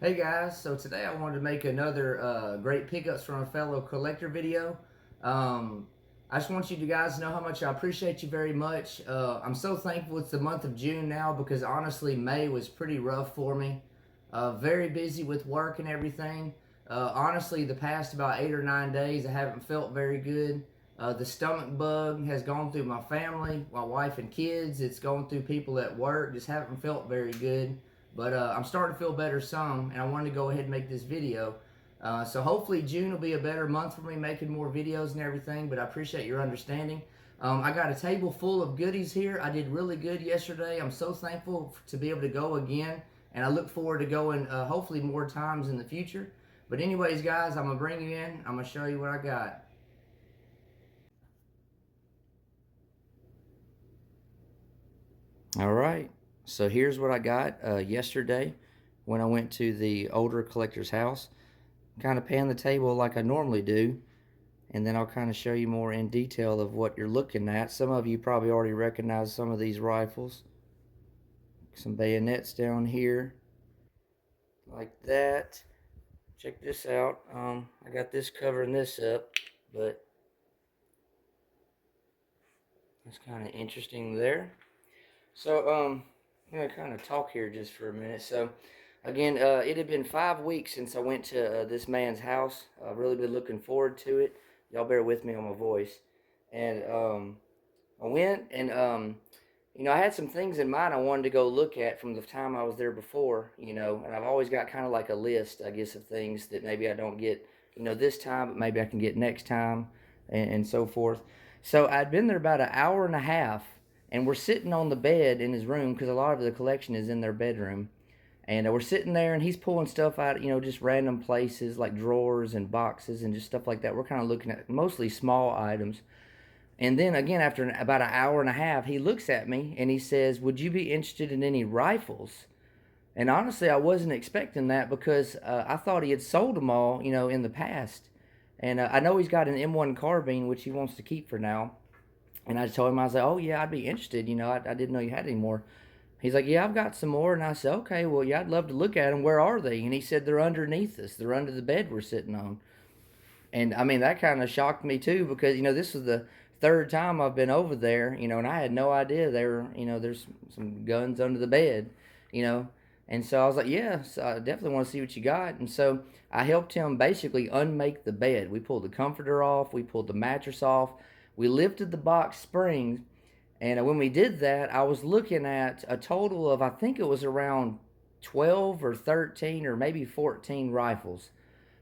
Hey guys, so today I wanted to make another great pickups from a fellow collector video. Um, I just want you guys to know how much I appreciate you very much. I'm so thankful it's the month of June now because honestly May was pretty rough for me. Very busy with work and everything. Honestly, the past about 8 or 9 days I haven't felt very good. The stomach bug has gone through my family, my wife and kids. It's going through people at work. Just haven't felt very good. But I'm starting to feel better some, and I wanted to go ahead and make this video. So hopefully June will be a better month for me making more videos and everything, but I appreciate your understanding. I got a table full of goodies here. I did really good yesterday. I'm so thankful to be able to go again, and I look forward to going hopefully more times in the future. But anyways, guys, I'm going to bring you in. I'm going to show you what I got. All right. So here's what I got yesterday when I went to the older collector's house. Kind of pan the table like I normally do, and then I'll kind of show you more in detail of what you're looking at. Some of you probably already recognize some of these rifles. Some bayonets down here like that. Check this out. I got this covering this up, but that's kind of interesting there. So I'm gonna kind of talk here just for a minute. So again, it had been 5 weeks since I went to this man's house. I've really been looking forward to it. Y'all bear with me on my voice. And I went and I had some things in mind I wanted to go look at from the time I was there before. And I've always got kind of like a list, I guess, of things that maybe I don't get, this time, but maybe I can get next time, and so forth. So I'd been there about an hour and a half, and we're sitting on the bed in his room because a lot of the collection is in their bedroom. And we're sitting there, and he's pulling stuff out, just random places like drawers and boxes and just stuff like that. We're kind of looking at mostly small items. And then again, after about an hour and a half, he looks at me and he says, "Would you be interested in any rifles?" And honestly, I wasn't expecting that because I thought he had sold them all, in the past. And I know he's got an M1 carbine, which he wants to keep for now. And I told him, I was like, "Oh, yeah, I'd be interested. I didn't know you had any more." He's like, "Yeah, I've got some more." And I said, "Okay, well, yeah, I'd love to look at them. Where are they?" And he said, "They're underneath us. They're under the bed we're sitting on." And I mean, that kind of shocked me too because, this was the third time I've been over there, and I had no idea there's some guns under the bed, you know. And so I was like, "Yes, I definitely want to see what you got." And so I helped him basically unmake the bed. We pulled the comforter off, we pulled the mattress off, we lifted the box springs. And when we did that, I was looking at a total of, I think it was around 12 or 13 or maybe 14 rifles.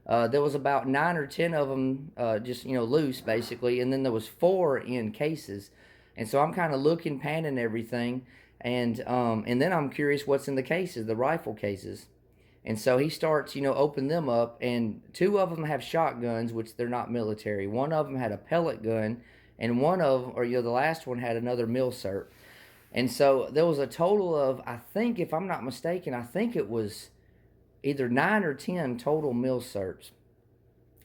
There was about 9 or 10 of them just loose basically, and then there was four in cases. And so I'm kind of looking, panning everything, and then I'm curious what's in the cases, the rifle cases. And so he starts, open them up, and two of them have shotguns, which they're not military. One of them had a pellet gun, and one of, or the last one had another milcert. And so there was a total of, I think, if I'm not mistaken, I think it was either 9 or 10 total milcerts.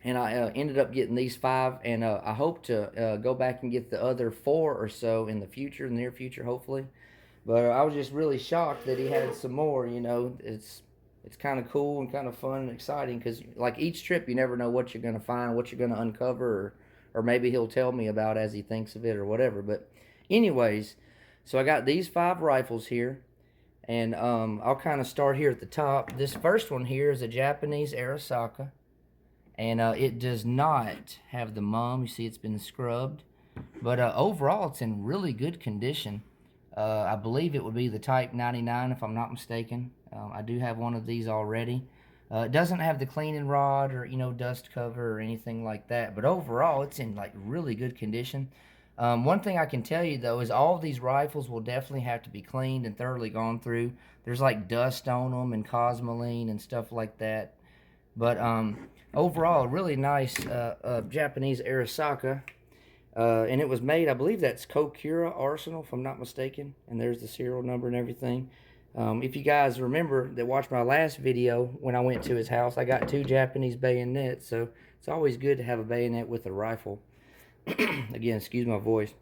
And I ended up getting these five, and I hope to go back and get the other four or so in the future, in the near future, hopefully. But I was just really shocked that he had some more. It's kind of cool and kind of fun and exciting because like each trip, you never know what you're gonna find, what you're gonna uncover, or maybe he'll tell me about as he thinks of it or whatever. But anyways, so I got these five rifles here, and I'll kind of start here at the top. This first one here is a Japanese Arisaka, and it does not have the mum. You see, it's been scrubbed, but overall, it's in really good condition. I believe it would be the Type 99, if I'm not mistaken. I do have one of these already. It doesn't have the cleaning rod or dust cover or anything like that, but overall, it's in like really good condition. One thing I can tell you though is all of these rifles will definitely have to be cleaned and thoroughly gone through. There's like dust on them and cosmoline and stuff like that. But overall, really nice Japanese Arisaka. And it was made, I believe that's Kokura Arsenal, if I'm not mistaken. And there's the serial number and everything. If you guys remember that watched my last video when I went to his house, I got two Japanese bayonets. So it's always good to have a bayonet with a rifle. Again, excuse my voice.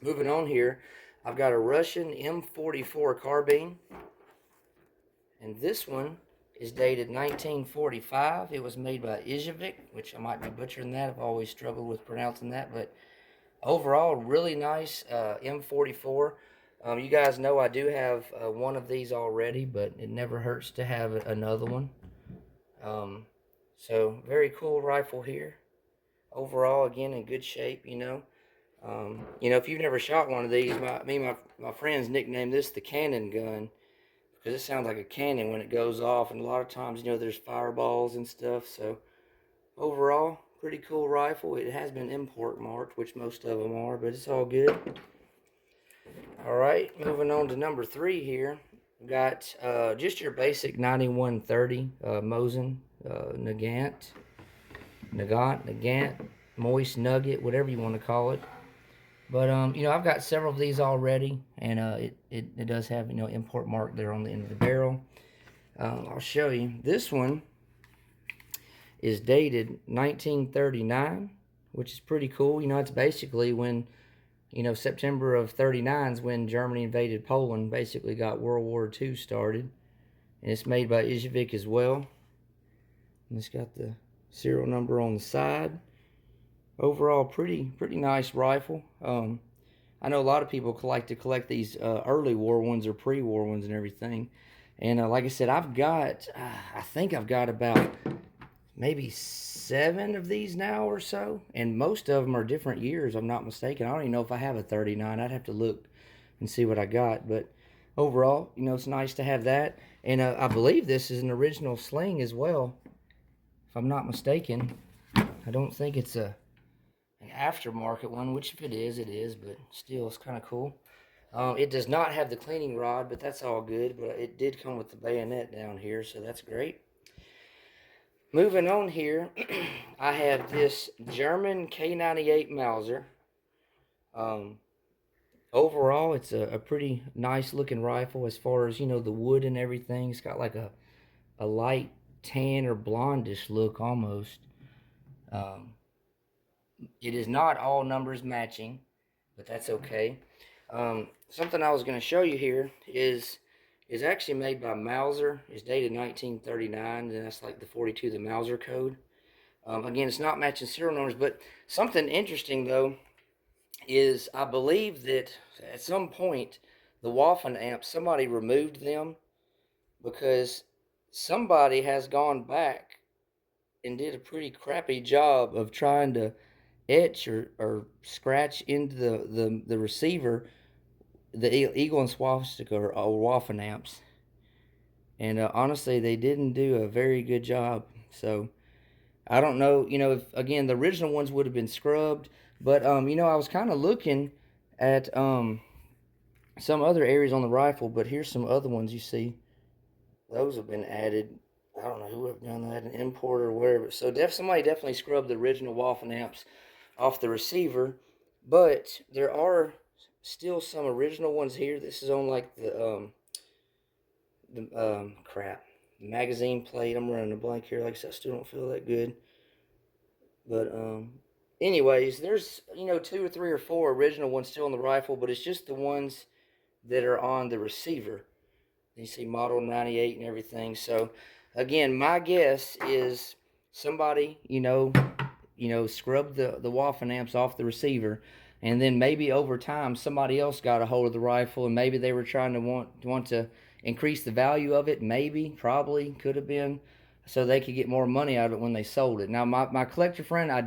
Moving on here, I've got a Russian M44 carbine. And this one is dated 1945. It was made by Izhevik, which I might be butchering that. I've always struggled with pronouncing that, but overall, really nice M44. You guys know I do have one of these already, but it never hurts to have another one. Um, so very cool rifle here. Overall, again, in good shape. If you've never shot one of these, my friends nicknamed this the cannon gun because it sounds like a cannon when it goes off, and a lot of times, there's fireballs and stuff. So overall, pretty cool rifle. It has been import marked, which most of them are, but it's all good. All right, moving on to number 3 here. We got just your basic 9130 Mosin Nagant, Moist Nugget, whatever you want to call it. But I've got several of these already, and it does have import mark there on the end of the barrel. I'll show you. This one is dated 1939, which is pretty cool. It's basically when September of 39 is when Germany invaded Poland, basically got World War II started. And it's made by Izhevik as well. And it's got the serial number on the side. Overall, pretty nice rifle. I know a lot of people like to collect these early war ones or pre-war ones and everything. And like I said, I think I've got about maybe 7 of these now or so, and most of them are different years. I'm not mistaken. I don't even know if I have a 39. I'd have to look and see what I got. But overall, it's nice to have that. And I believe this is an original sling as well, if I'm not mistaken. I don't think it's an aftermarket one, which if it is, but still, it's kind of cool. It does not have the cleaning rod, but that's all good. But it did come with the bayonet down here, so that's great. Moving on here, I have this German K98 Mauser. Overall, it's a pretty nice looking rifle as far as, the wood and everything. It's got like a light tan or blondish look almost. It is not all numbers matching, but that's okay. Something I was going to show you here is actually made by Mauser. It's dated 1939, and that's like the 42, the Mauser code. Again, it's not matching serial numbers, but something interesting, though, is I believe that at some point, the Waffen amps, somebody removed them because somebody has gone back and did a pretty crappy job of trying to etch or scratch into the receiver the Eagle and Swastika or Waffen amps. And honestly, they didn't do a very good job. So I don't know, if, again, the original ones would have been scrubbed. But, I was kind of looking at some other areas on the rifle. But here's some other ones you see. Those have been added. I don't know who would have done that, an importer or whatever. So somebody definitely scrubbed the original Waffen amps off the receiver. But there are still some original ones here. This is on like the magazine plate. I'm running a blank here. Like I said, I still don't feel that good. But anyways, there's 2 or 3 or 4 original ones still on the rifle, but it's just the ones that are on the receiver. You see model 98 and everything. So again, my guess is somebody scrubbed the Waffen amps off the receiver. And then maybe over time, somebody else got a hold of the rifle, and maybe they were trying to want to increase the value of it. Maybe, probably, could have been, so they could get more money out of it when they sold it. Now, my collector friend, it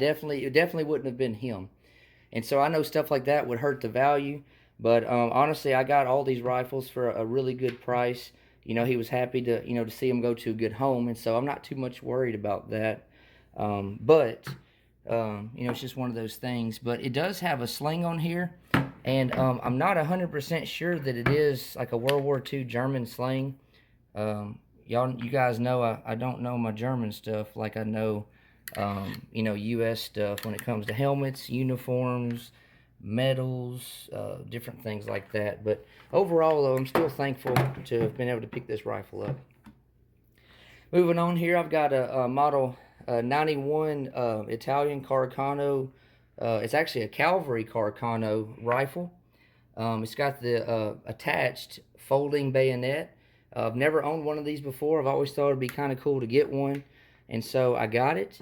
definitely wouldn't have been him. And so I know stuff like that would hurt the value. But honestly, I got all these rifles for a really good price. He was happy to to see them go to a good home, and so I'm not too much worried about that. But it's just one of those things. But it does have a sling on here, and I'm not 100% sure that it is like a World War II German sling. You guys know I don't know my German stuff like I know, U.S. stuff when it comes to helmets, uniforms, medals, different things like that. But overall, though, I'm still thankful to have been able to pick this rifle up. Moving on here, I've got a model 91 Italian Carcano. It's actually a Cavalry Carcano rifle. It's got the attached folding bayonet. I've never owned one of these before. I've always thought it'd be kind of cool to get one, and so I got it.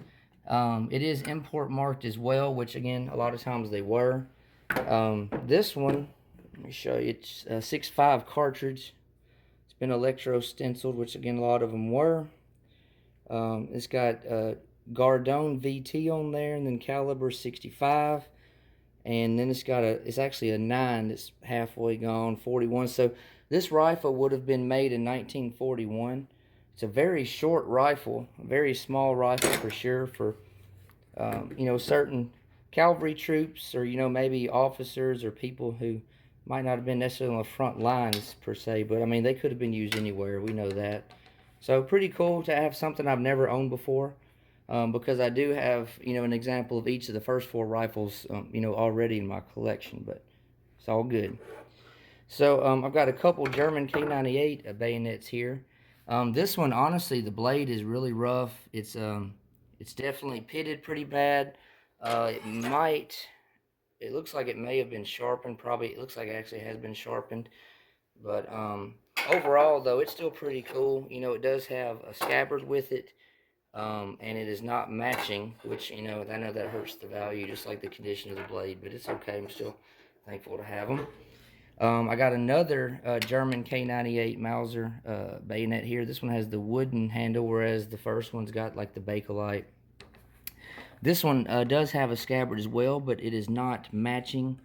It is import marked as well, which again, a lot of times they were. This one, let me show you. It's a 6.5 cartridge. It's been electro stenciled, which again, a lot of them were. It's got Gardone VT on there, and then caliber 65, and then it's actually a 9 that's halfway gone, 41. So this rifle would have been made in 1941. It's a very short rifle, a very small rifle for sure, for certain cavalry troops, or maybe officers or people who might not have been necessarily on the front lines per se, but I mean they could have been used anywhere. We know that. So pretty cool to have something I've never owned before, because I do have an example of each of the first 4 rifles already in my collection, but it's all good. So I've got a couple German K98 bayonets here. This one, honestly, the blade is really rough. It's definitely pitted pretty bad. It looks like it may have been sharpened. Probably, it looks like it actually has been sharpened. But overall, though, it's still pretty cool. It does have a scabbard with it, and it is not matching, which, I know that hurts the value, just like the condition of the blade, but it's okay. I'm still thankful to have them. I got another German K98 Mauser bayonet here. This one has the wooden handle, whereas the first one's got like the Bakelite. This one does have a scabbard as well, but it is not matching.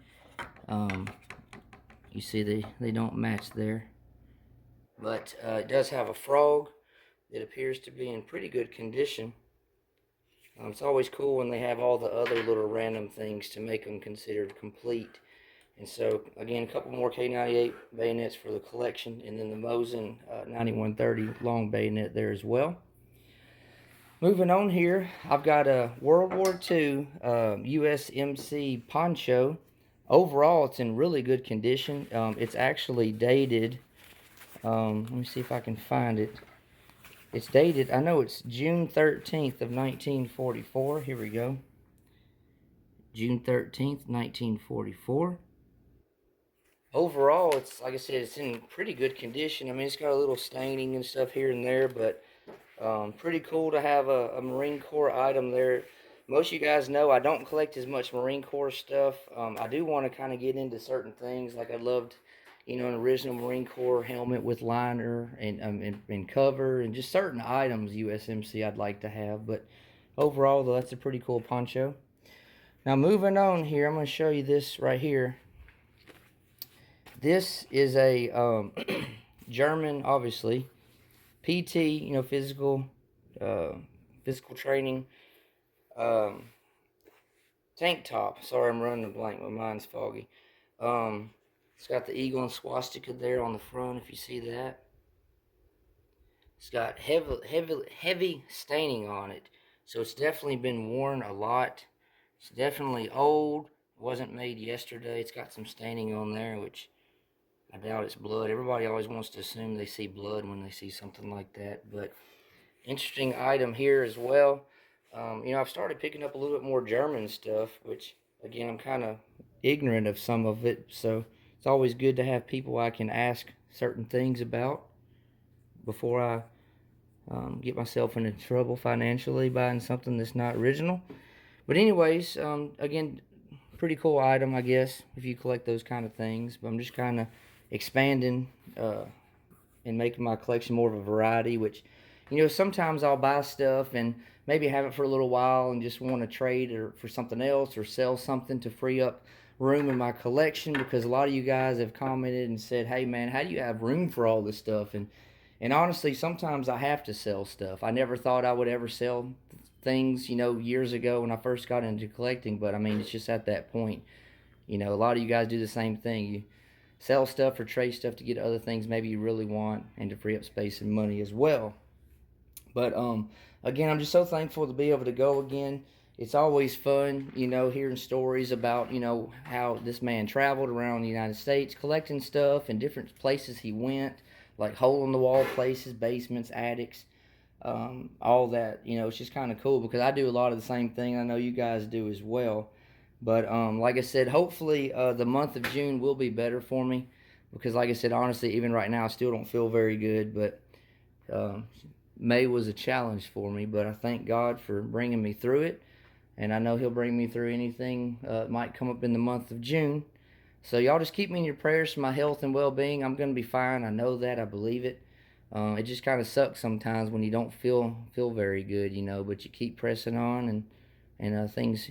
You see they don't match there. But it does have a frog. It appears to be in pretty good condition. It's always cool when they have all the other little random things to make them considered complete. And so, again, a couple more K98 bayonets for the collection, and then the Mosin 9130 long bayonet there as well. Moving on here, I've got a World War II USMC poncho. Overall, it's in really good condition. It's actually dated. Let me see if I can find it. It's dated, I know it's June 13th of 1944. Here we go. June 13th, 1944. Overall, it's, like I said, it's in pretty good condition. I mean, it's got a little staining and stuff here and there, but pretty cool to have a Marine Corps item there. Most of you guys know I don't collect as much Marine Corps stuff. I do want to kind of get into certain things. Like I loved, an original Marine Corps helmet with liner and cover, and just certain items USMC I'd like to have. But overall, though, that's a pretty cool poncho. Now, moving on here, I'm going to show you this right here. This is a German, obviously, PT, physical training tank top. Sorry, I'm running a blank. My mind's foggy. It's got the eagle and swastika there on the front, if you see that. It's got heavy staining on it, so it's definitely been worn a lot. It's definitely old. It wasn't made yesterday. It's got some staining on there, which I doubt it's blood. Everybody always wants to assume they see blood when they see something like that. But interesting item here as well. I've started picking up a little bit more German stuff, which, again, I'm kind of ignorant of some of it. So it's always good to have people I can ask certain things about before I get myself into trouble financially buying something that's not original. But anyways, again, pretty cool item, I guess, if you collect those kind of things. But I'm just kind of expanding and making my collection more of a variety, which, sometimes I'll buy stuff and maybe have it for a little while and just want to trade or for something else or sell something to free up room in my collection, because a lot of you guys have commented and said, hey man, how do you have room for all this stuff? And honestly, sometimes I have to sell stuff. I never thought I would ever sell things, years ago when I first got into collecting, but I mean, it's just at that point. A lot of you guys do the same thing. You sell stuff or trade stuff to get other things maybe you really want, and to free up space and money as well. But again, I'm just so thankful to be able to go again. It's always fun, hearing stories about, how this man traveled around the United States collecting stuff and different places he went, like hole-in-the-wall places, basements, attics, all that. It's just kind of cool, because I do a lot of the same thing. I know you guys do as well. But like I said, hopefully the month of June will be better for me. because like I said, honestly, even right now, I still don't feel very good. But um, May was a challenge for me, but I thank God for bringing me through it, and I know He'll bring me through anything might come up in the month of June. So y'all just keep me in your prayers for my health and well-being. I'm gonna be fine. I know that. I believe it. It just kind of sucks sometimes when you don't feel very good, but you keep pressing on, and things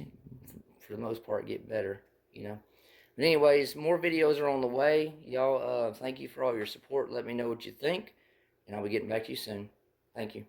for the most part get better, you know. But anyways, more videos are on the way. Y'all, thank you for all your support. Let me know what you think, and I'll be getting back to you soon. Thank you.